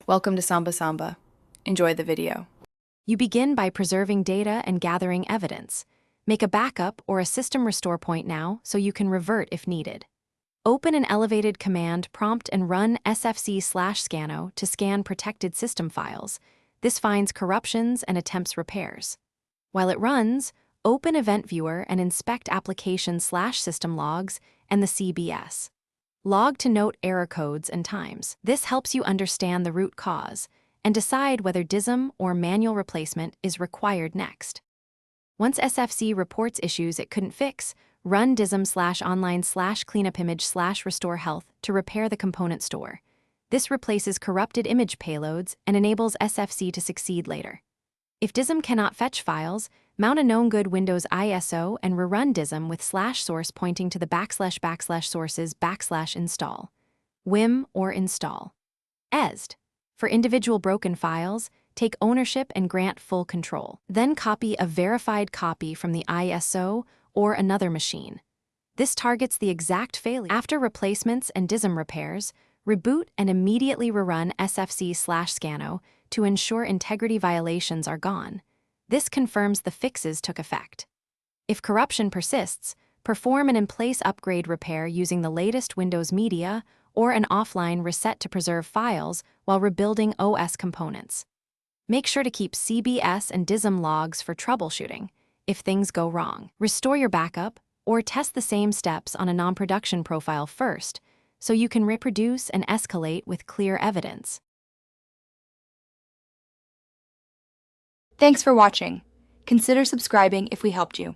Welcome to Samba Samba. Enjoy the video. You begin by preserving data and gathering evidence. Make a backup or a system restore point now so you can revert if needed. Open an elevated command prompt and run sfc/scano to scan protected system files. This finds corruptions and attempts repairs. While it runs, open Event Viewer and inspect application/system logs and the CBS. Log to note error codes and times. This helps you understand the root cause and decide whether DISM or manual replacement is required next. Once SFC reports issues it couldn't fix, run dism/online/cleanupimage/restore health to repair the component store. This replaces corrupted image payloads and enables SFC to succeed later. If DISM cannot fetch files, mount a known good Windows ISO and rerun DISM with /source pointing to the //sources /install. Wim or install. ESD. For individual broken files, take ownership and grant full control. Then copy a verified copy from the ISO or another machine. This targets the exact failure. After replacements and DISM repairs, reboot and immediately rerun sfc/scano to ensure integrity violations are gone. This confirms the fixes took effect. If corruption persists, perform an in-place upgrade repair using the latest Windows media or an offline reset to preserve files while rebuilding OS components. Make sure to keep CBS and DISM logs for troubleshooting if things go wrong. Restore your backup or test the same steps on a non-production profile first so you can reproduce and escalate with clear evidence. Thanks for watching. Consider subscribing if we helped you.